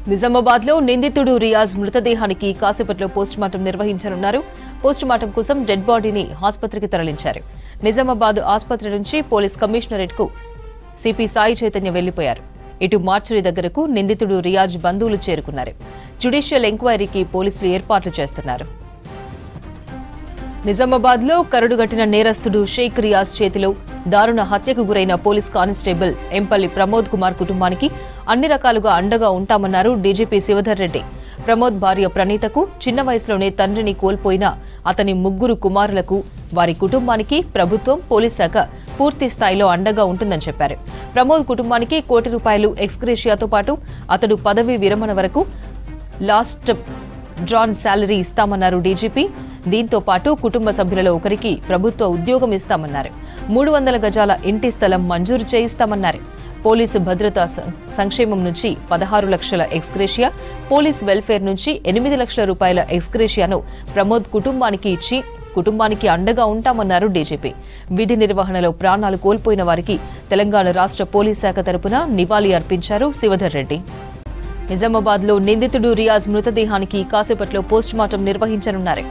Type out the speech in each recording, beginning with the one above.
నిజామాబాద్లో నిందితుడు రియాజ్ మృతదేహానికి కాసేపట్లో పోస్టుమార్టం నిర్వహించనున్నారు. పోస్టుమార్టం కోసం డెడ్ బాడీని ఆసుపత్రికి తరలించారు. నిజామాబాద్ ఆసుపత్రి నుంచి పోలీస్ కమిషనరేట్కు సిపి సాయి చైతన్య వెళ్లిపోయారు. ఇటు మార్చురి దగ్గరకు నిందితుడు రియాజ్ బంధువులు చేరుకున్నారు. జ్యుడిషియల్ ఎంక్వైరీకి పోలీసులు ఏర్పాట్లు చేస్తున్నారు. నిజామాబాద్లో కరడుగట్టిన నేరస్తుడు షేక్ రియాజ్ చేతిలో దారుణ హత్యకు గురైన పోలీస్ కానిస్టేబుల్ ఎంపల్లి ప్రమోద్ కుమార్ కుటుంబానికి అన్ని రకాలుగా అండగా ఉంటామన్నారు డీజీపీ శివధర్ రెడ్డి. ప్రమోద్ భార్య ప్రణీతకు చిన్న వయసులోనే తండ్రిని కోల్పోయిన అతని ముగ్గురు కుమారులకు, వారి కుటుంబానికి ప్రభుత్వం, పోలీస్ శాఖ పూర్తి స్థాయిలో అండగా ఉంటుందని చెప్పారు. ప్రమోద్ కుటుంబానికి ₹1 కోటి ఎక్స్గ్రేషియాతో పాటు అతడు పదవీ విరమణ వరకు లాస్ట్ డ్రాన్ శాలరీ ఇస్తామన్నారు డీజీపీ. దీంతో పాటు కుటుంబ సభ్యులలో ఒకరికి ప్రభుత్వ ఉద్యోగం ఇస్తామన్నారు. 300 గజాల ఇంటి స్థలం మంజూరు చేయిస్తామన్నారు. పోలీసు భద్రతా సంక్షేమం నుంచి 16 లక్షల ఎక్స్గ్రేషియా, పోలీస్ వెల్ఫేర్ నుంచి ₹8 లక్షల ఎక్స్గ్రేషియాను ప్రమోద్ కుటుంబానికి ఇచ్చి కుటుంబానికి అండగా ఉంటామన్నారు డీజీపీ. విధి నిర్వహణలో ప్రాణాలు కోల్పోయిన వారికి తెలంగాణ రాష్ట్ర పోలీస్ శాఖ తరపున నివాళి అర్పించారు శివధర్ రెడ్డి. నిజామాబాద్లో నిందితుడు రియాజ్ మృతదేహానికి కాసేపట్లో పోస్టుమార్టం నిర్వహించనున్నారు.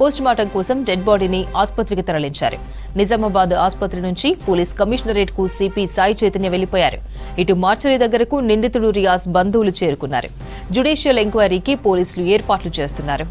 పోస్టుమార్టం కోసం డెడ్ బాడీని ఆసుపత్రికి తరలించారు. నిజామాబాద్ ఆసుపత్రి నుంచి పోలీస్ కమిషనరేట్కు సిపి సాయి చైతన్య వెళ్లిపోయారు. ఇటు మార్చరీ దగ్గరకు నిందితుడు రియాజ్ బంధువులు చేరుకున్నారు. జ్యుడిషియల్ ఎంక్వైరీకి పోలీసులు ఏర్పాట్లు చేస్తున్నారు.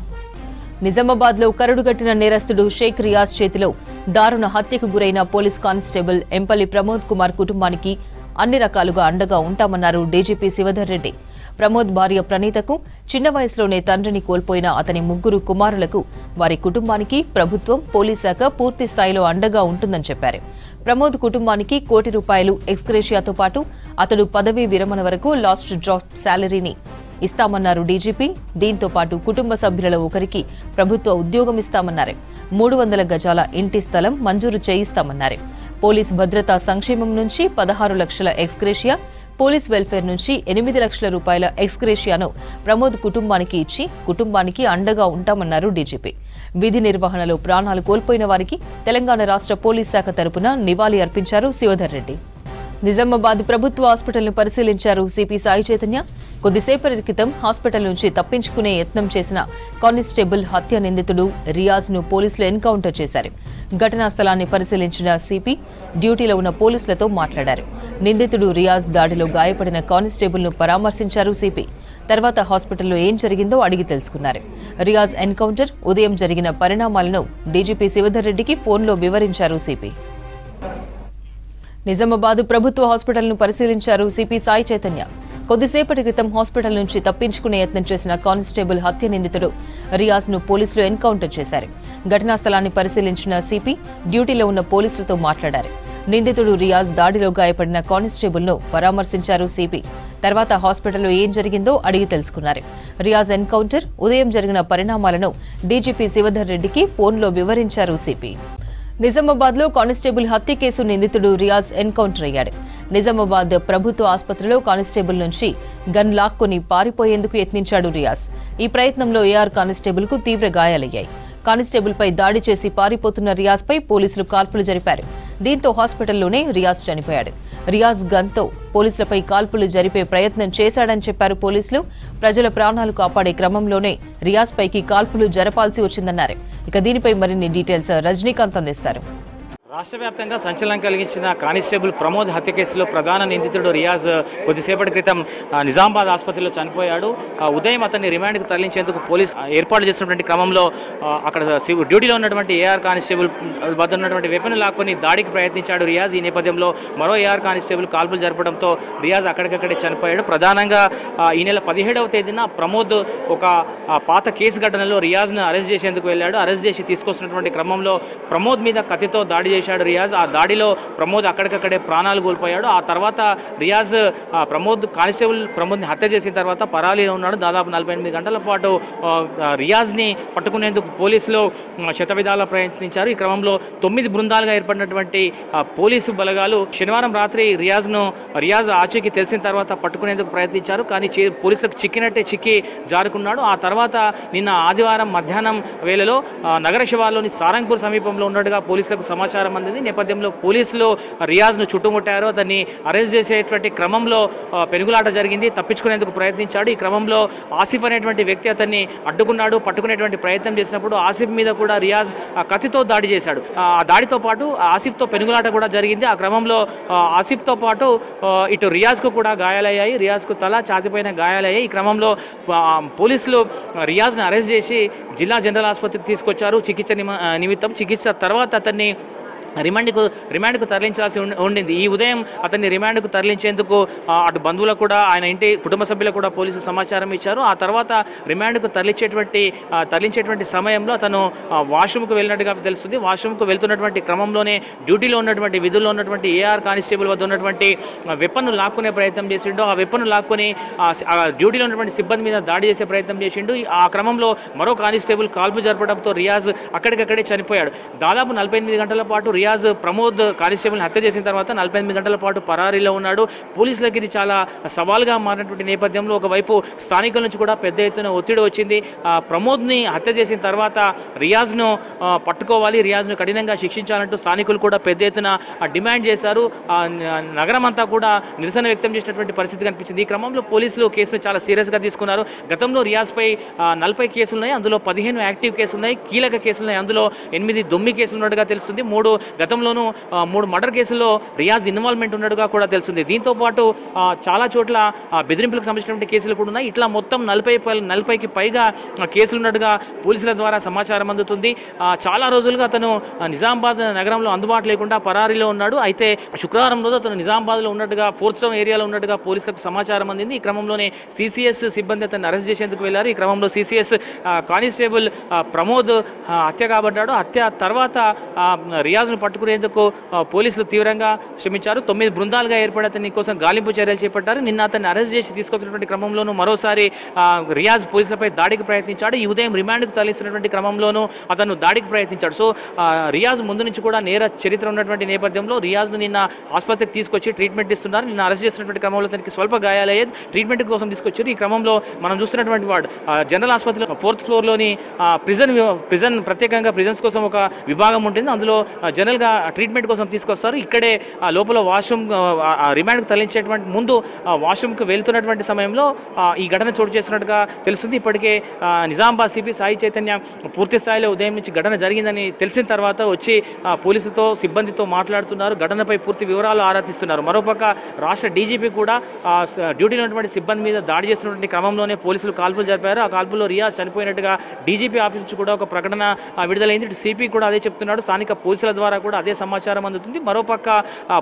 నిజామాబాద్లో కరడుగట్టిన నేరస్తుడు షేక్ రియాజ్ చేతిలో దారుణ హత్యకు గురైన పోలీస్ కానిస్టేబుల్ ఎంపల్లి ప్రమోద్ కుమార్ కుటుంబానికి అన్ని రకాలుగా అండగా ఉంటామన్నారు డీజీపీ శివధర్ రెడ్డి. ప్రమోద్ భార్య ప్రణీతకు చిన్న వయసులోనే తండ్రిని కోల్పోయిన అతని ముగ్గురు కుమారులకు, వారి కుటుంబానికి ప్రభుత్వం, పోలీస్ శాఖ పూర్తి స్థాయిలో అండగా ఉంటుందని చెప్పారు. ప్రమోద్ కుటుంబానికి ₹1 కోటి ఎక్స్గ్రేషియాతో పాటు అతడు పదవీ విరమణ వరకు లాస్ట్ డ్రాప్ శాలరీని ఇస్తామన్నారు డీజీపీ. దీంతో పాటు కుటుంబ సభ్యులలో ఒకరికి ప్రభుత్వ ఉద్యోగం ఇస్తామన్నారు. 300 గజాల ఇంటి స్థలం మంజూరు చేయిస్తామన్నారు. పోలీస్ భద్రతా సంక్షేమం నుంచి 16 లక్షల ఎక్స్గ్రేషియా, పోలీస్ వెల్ఫేర్ నుంచి ₹8 లక్షల ఎక్స్గ్రేషియాను ప్రమోద్ కుటుంబానికి ఇచ్చి కుటుంబానికి అండగా ఉంటామన్నారు డీజీపీ. విధి నిర్వహణలో ప్రాణాలు కోల్పోయిన వారికి తెలంగాణ రాష్ట్ర పోలీస్ శాఖ తరపున నివాళి అర్పించారు శివధర్ రెడ్డి. నిజామాబాద్ ప్రభుత్వ హాస్పిటల్ను పరిశీలించారు సిపి సాయి చైతన్య. కొద్దిసేపటి క్రితం హాస్పిటల్ నుంచి తప్పించుకునే యత్నం చేసిన కానిస్టేబుల్ హత్య నిందితుడు రియాజ్ ను పోలీసులు ఎన్కౌంటర్ చేశారు. ఘటనా స్థలాన్ని పరిశీలించిన సిపి డ్యూటీలో ఉన్న పోలీసులతో మాట్లాడారు. నిందితుడు రియాజ్ దాడిలో గాయపడిన కానిస్టేబుల్ ను పరామర్శించారు సిపి. తర్వాత హాస్పిటల్లో ఏం జరిగిందో అడిగి తెలుసుకున్నారు. రియాజ్ ఎన్కౌంటర్, ఉదయం జరిగిన పరిణామాలను డీజీపీ శివధర్ రెడ్డికి ఫోన్లో వివరించారు సిపి. నిజామాబాద్ ప్రభుత్వ హాస్పిటల్ను పరిశీలించారు సిపి సాయి చైతన్య. కొద్దిసేపటి క్రితం హాస్పిటల్ నుంచి తప్పించుకునే యత్నం చేసిన కానిస్టేబుల్ హత్య నిందితుడు రియాజ్ ను పోలీసులు ఎన్కౌంటర్ చేశారు. ఘటనా స్థలాన్ని పరిశీలించిన సిపి డ్యూటీలో ఉన్న పోలీసులతో మాట్లాడారు. నిందితుడు రియాజ్ దాడిలో గాయపడిన కానిస్టేబుల్ ను పరామర్శించారు సిపి. తర్వాత హాస్పిటల్లో ఏం జరిగిందో అడిగి తెలుసుకున్నారు. రియాజ్ ఎన్కౌంటర్, ఉదయం జరిగిన పరిణామాలను డీజీపీ శివధర్ రెడ్డికి ఫోన్లో వివరించారు సిపి. నిజామాబాద్లో కానిస్టేబుల్ హత్య కేసు నిందితుడు రియాజ్ ఎన్కౌంటర్ అయ్యాడు. నిజామాబాద్ ప్రభుత్వ ఆసుపత్రిలో కానిస్టేబుల్ నుంచి గన్ లాక్కొని పారిపోయేందుకు యత్నించాడు రియాజ్. ఈ ప్రయత్నంలో ఏఆర్ కానిస్టేబుల్ కు తీవ్ర గాయాలయ్యాయి. కానిస్టేబుల్ పై దాడి చేసి పారిపోతున్న రియాజ్ పై పోలీసులు కాల్పులు జరిపారు. దీంతో హాస్పిటల్లోనే రియాజ్ చనిపోయాడు. రియాజ్ గన్తో పోలీసులపై కాల్పులు జరిపే ప్రయత్నం చేశాడని చెప్పారు పోలీసులు. ప్రజల ప్రాణాలు కాపాడే క్రమంలోనే రియాజ్ పైకి కాల్పులు జరపాల్సి వచ్చిందన్నారు. ఇక దీనిపై మరిన్ని డీటెయిల్స్ రజనీకాంత్ అందిస్తారు. రాష్ట్ర వ్యాప్తంగా సంచలనం కలిగించిన కానిస్టేబుల్ ప్రమోద్ హత్య కేసులో ప్రధాన నిందితుడు రియాజ్ కొద్దిసేపటి క్రితం నిజామాబాద్ ఆసుపత్రిలో చనిపోయాడు. ఉదయం అతన్ని రిమాండ్కు తరలించేందుకు పోలీసు ఏర్పాటు చేసినటువంటి క్రమంలో అక్కడ డ్యూటీలో ఉన్నటువంటి ఏఆర్ కానిస్టేబుల్ వద్ద ఉన్నటువంటి వెపన్ లాక్కొని దాడికి ప్రయత్నించాడు రియాజ్. ఈ నేపథ్యంలో మరో ఏఆర్ కానిస్టేబుల్ కాల్పులు జరపడంతో రియాజ్ అక్కడికక్కడే చనిపోయాడు. ప్రధానంగా ఈ నెల 17వ తేదీన ప్రమోద్ ఒక పాత కేసు ఘటనలో రియాజ్ను అరెస్ట్ చేసేందుకు వెళ్ళాడు. అరెస్ట్ చేసి తీసుకొస్తున్నటువంటి క్రమంలో ప్రమోద్ మీద కత్తితో దాడి చేశాడు రియాజ్. ఆ దాడిలో ప్రమోద్ అక్కడికక్కడే ప్రాణాలు కోల్పోయాడు. ఆ తర్వాత రియాజ్ కానిస్టేబుల్ ప్రమోద్ని హత్య చేసిన తర్వాత పరారీలో ఉన్నాడు. దాదాపు 48 గంటల పాటు రియాజ్ని పట్టుకునేందుకు పోలీసులు శతవిధాలా ప్రయత్నించారు. ఈ క్రమంలో 9 బృందాలుగా ఏర్పడినటువంటి పోలీసు బలగాలు శనివారం రాత్రి రియాజ్ ఆచూకీ తెలిసిన తర్వాత పట్టుకునేందుకు ప్రయత్నించారు. కానీ పోలీసులకు చిక్కి జారుకున్నాడు. ఆ తర్వాత నిన్న ఆదివారం మధ్యాహ్నం వేళలో నగర శివార్లోని సారంగ్పూర్ సమీపంలో ఉన్నట్టుగా పోలీసులకు సమాచారం సమాచారం అందింది. నేపథ్యంలో పోలీసులు రియాజ్ను చుట్టుముట్టారు. అతన్ని అరెస్ట్ చేసేటువంటి క్రమంలో పెనుగులాట జరిగింది. తప్పించుకునేందుకు ప్రయత్నించాడు. ఈ క్రమంలో ఆసిఫ్ అనేటువంటి వ్యక్తి అతన్ని అడ్డుకున్నాడు. పట్టుకునేటువంటి ప్రయత్నం చేసినప్పుడు ఆసిఫ్ మీద కూడా రియాజ్ కత్తితో దాడి చేశాడు. ఆ దాడితో పాటు ఆసిఫ్తో పెనుగులాట కూడా జరిగింది. ఆ క్రమంలో ఆసిఫ్తో పాటు ఇటు రియాజ్కు కూడా గాయాలయ్యాయి. రియాజ్కు తల ఛాతిపైన గాయాలయ్యాయి. ఈ క్రమంలో పోలీసులు రియాజ్ను అరెస్ట్ చేసి జిల్లా జనరల్ ఆసుపత్రికి తీసుకొచ్చారు చికిత్స నిమిత్తం. చికిత్స తర్వాత అతన్ని రిమాండ్కు తరలించాల్సి ఉండింది. ఈ ఉదయం అతన్ని రిమాండ్కు తరలించేందుకు అటు బంధువులకు కూడా ఆయన ఇంటి కుటుంబ సభ్యులకు కూడా పోలీసులు సమాచారం ఇచ్చారు. ఆ తర్వాత రిమాండ్కు తరలించేటువంటి సమయంలో అతను వాష్రూమ్కు వెళ్ళినట్టుగా తెలుస్తుంది. వాష్రూమ్కు వెళ్తున్నటువంటి క్రమంలోనే డ్యూటీలో ఉన్నటువంటి విధుల్లో ఉన్నటువంటి ఏఆర్ కానిస్టేబుల్ వద్ద ఉన్నటువంటి వెపన్ను లాక్కునే ప్రయత్నం చేసిండు. ఆ వెపన్ను లాక్కొని డ్యూటీలో ఉన్నటువంటి సిబ్బంది మీద దాడి చేసే ప్రయత్నం చేసిండు. ఆ క్రమంలో మరో కానిస్టేబుల్ కాల్పు జరపడంతో రియాజ్ అక్కడికక్కడే చనిపోయాడు. దాదాపు 48 గంటల పాటు రియాజ్ ప్రమోద్ కానిస్టేబుల్ని హత్య చేసిన తర్వాత 48 గంటల పాటు పరారీలో ఉన్నాడు. పోలీసులకు ఇది చాలా సవాల్గా మారినటువంటి నేపథ్యంలో ఒకవైపు స్థానికుల నుంచి కూడా పెద్ద ఎత్తున ఒత్తిడి వచ్చింది. ప్రమోద్ని హత్య చేసిన తర్వాత రియాజ్ను పట్టుకోవాలి, రియాజ్ను కఠినంగా శిక్షించాలంటూ స్థానికులు కూడా పెద్ద ఎత్తున డిమాండ్ చేశారు. నగరం అంతా కూడా నిరసన వ్యక్తం చేసినటువంటి పరిస్థితి కనిపించింది. ఈ క్రమంలో పోలీసులు కేసును చాలా సీరియస్గా తీసుకున్నారు. గతంలో రియాజ్పై 40 కేసులు ఉన్నాయి. అందులో 15 యాక్టివ్ కేసులు ఉన్నాయి, కీలక కేసులు ఉన్నాయి. అందులో 8 దొమ్మి కేసులు ఉన్నట్టుగా తెలుస్తుంది. గతంలోనూ 3 మర్డర్ కేసుల్లో రియాజ్ ఇన్వాల్వ్మెంట్ ఉన్నట్టుగా కూడా తెలుస్తుంది. దీంతో పాటు చాలా చోట్ల బెదిరింపులకు సంబంధించినటువంటి కేసులు కూడా ఉన్నాయి. ఇట్లా మొత్తం 40కి పైగా కేసులు ఉన్నట్టుగా పోలీసుల ద్వారా సమాచారం అందుతుంది. చాలా రోజులుగా అతను నిజామాబాద్ నగరంలో అందుబాటు లేకుండా పరారీలో ఉన్నాడు. అయితే శుక్రవారం రోజు అతను నిజామాబాద్లో ఉన్నట్టుగా 4th టౌన్ ఏరియాలో ఉన్నట్టుగా పోలీసులకు సమాచారం అందింది. ఈ క్రమంలోనే సిసిఎస్ సిబ్బంది అతన్ని అరెస్ట్ చేసేందుకు వెళ్లారు. ఈ క్రమంలో సిసిఎస్ కానిస్టేబుల్ ప్రమోద్ హత్య కాబడ్డాడు. హత్య తర్వాత రియాజ్ను పట్టుకునేందుకు పోలీసులు తీవ్రంగా శ్రమించారు. 9 బృందాలుగా ఏర్పడి అతని కోసం గాలింపు చర్యలు చేపట్టారు. నిన్న అతన్ని అరెస్ట్ చేసి తీసుకొచ్చినటువంటి క్రమంలోనూ మరోసారి రియాజ్ పోలీసులపై దాడికి ప్రయత్నించాడు. ఈ ఉదయం రిమాండ్కు తరలిస్తున్నటువంటి క్రమంలోనూ అతను దాడికి ప్రయత్నించాడు. సో రియాజ్ ముందు నుంచి కూడా నేర చరిత్ర ఉన్నటువంటి నేపథ్యంలో రియాజ్ను నిన్న ఆసుపత్రికి తీసుకొచ్చి ట్రీట్మెంట్ ఇస్తున్నారు. నిన్న అరెస్ట్ చేసినటువంటి క్రమంలో అతనికి స్వల్ప గాయాలయ్యేది, ట్రీట్మెంట్ కోసం తీసుకొచ్చారు. ఈ క్రమంలో మనం చూస్తున్నటువంటి వాడు జనరల్ ఆసుపత్రిలో 4th ఫ్లోర్లోని ప్రిజన్ ప్రత్యేకంగా ప్రిజన్స్ కోసం ఒక విభాగం ఉంటుంది. అందులో జనరల్గా ట్రీట్మెంట్ కోసం తీసుకొస్తారు. ఇక్కడే లోపల వాష్రూమ్ రిమాండ్కు తరలించేటువంటి ముందు వాష్రూమ్కి వెళ్తున్నటువంటి సమయంలో ఈ ఘటన చోటు చేస్తున్నట్టుగా తెలుస్తుంది. ఇప్పటికే నిజామాబాద్ సిపి సాయి చైతన్య పూర్తి స్థాయిలో ఉదయం నుంచి ఘటన జరిగిందని తెలిసిన తర్వాత వచ్చి పోలీసులతో సిబ్బందితో మాట్లాడుతున్నారు. ఘటనపై పూర్తి వివరాలు ఆరాధిస్తున్నారు. మరోపక్క రాష్ట్ర డీజీపీ కూడా డ్యూటీలో ఉన్నటువంటి సిబ్బంది మీద దాడి చేస్తున్నటువంటి క్రమంలోనే పోలీసులు కాల్పులు జరిపారు. ఆ కాల్పుల్లో రియాజ్ చనిపోయినట్టుగా డీజీపీ ఆఫీస్ నుంచి కూడా ఒక ప్రకటన విడుదలైంది. ఇటు సిపి కూడా అదే చెప్తున్నాడు. స్థానిక పోలీసుల ద్వారా కూడా అదే సమాచారం అందుతుంది. మరోపక్క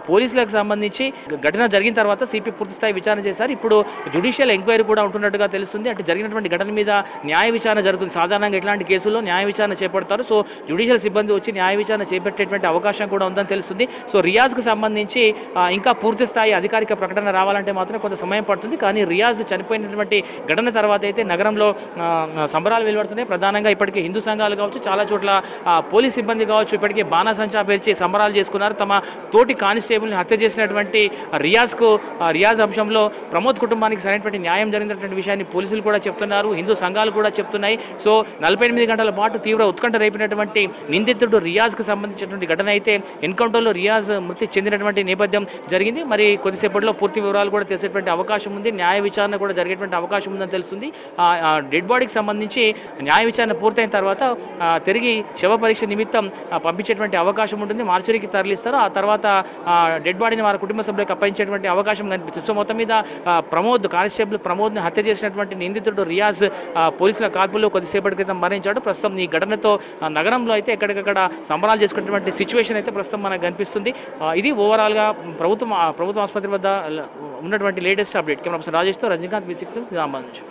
పోలీసులకు సంబంధించి ఘటన జరిగిన తర్వాత సిపి పూర్తి స్థాయి విచారణ చేశారు. ఇప్పుడు జ్యుడిషియల్ ఎంక్వైరీ కూడా ఉంటున్నట్టుగా తెలుస్తుంది. అంటే జరిగినటువంటి ఘటన మీద న్యాయ విచారణ జరుగుతుంది. సాధారణంగా ఇట్లాంటి కేసుల్లో న్యాయ విచారణ చేపడతారు. సో జ్యుడిషియల్ సిబ్బంది వచ్చి న్యాయ విచారణ చేపట్టేటువంటి అవకాశం కూడా ఉందని తెలుస్తుంది. సో రియాజ్కు సంబంధించి ఇంకా పూర్తి స్థాయి అధికారిక ప్రకటన రావాలంటే మాత్రం కొంత సమయం పడుతుంది. కానీ రియాజ్ చనిపోయినటువంటి ఘటన తర్వాత అయితే నగరంలో సంబరాలు వెలువడుతున్నాయి. ప్రధానంగా ఇప్పటికే హిందూ సంఘాలు కావచ్చు, చాలా చోట్ల పోలీస్ సిబ్బంది కావచ్చు ఇప్పటికే బాణాసంచా పేర్చి సంబరాలు చేసుకున్నారు. తమ తోటి కానిస్టేబుల్ని హత్య చేసినటువంటి రియాజ్ అంశంలో ప్రమోద్ కుటుంబానికి సరైనటువంటి న్యాయం జరిగినటువంటి విషయాన్ని పోలీసులు కూడా చెప్తున్నారు, హిందూ సంఘాలు కూడా చెప్తున్నాయి. సో 48 గంటల పాటు తీవ్ర ఉత్కంఠ రేపినటువంటి నిందితుడు రియాజ్కు సంబంధించినటువంటి ఘటన అయితే ఎన్కౌంటర్లో రియాజ్ మృతి చెందినటువంటి నేపథ్యం జరిగింది. మరి కొద్దిసేపట్లో పూర్తి వివరాలు కూడా తెలిసేటువంటి అవకాశం ఉంది. న్యాయ విచారణ కూడా జరిగేటువంటి అవకాశం ఉందని తెలుస్తుంది. డెడ్ బాడీకి సంబంధించి న్యాయ విచారణ పూర్తయిన తర్వాత తిరిగి శవ పరీక్ష నిమిత్తం పంపించేటువంటి అవకాశం ఉంటుంది. మార్చురీకి తరలిస్తారు. ఆ తర్వాత డెడ్ బాడీని వారి కుటుంబ సభ్యులకు అప్పగించేటువంటి అవకాశం కనిపిస్తుంది. సో మొత్తం మీద కానిస్టేబుల్ ప్రమోద్ని హత్య చేసినటువంటి నిందితుడు రియాజ్ పోలీసుల కాల్పుల్లో కొద్దిసేపటి క్రితం మరణించాడు. ప్రస్తుతం ఈ ఘటనతో నగరంలో అయితే ఎక్కడికక్కడ సంబరాలు చేసుకున్నటువంటి సిచ్యువేషన్ అయితే ప్రస్తుతం మనకు కనిపిస్తుంది. ఇది ఓవరాల్గా ప్రభుత్వ ఆసుపత్రి వద్ద ఉన్నటువంటి లేటెస్ట్ అప్డేట్. కెమెరా పర్సన్ రాజేష్తో రజనీకాంత్, నిజామాబాద్ నుంచి.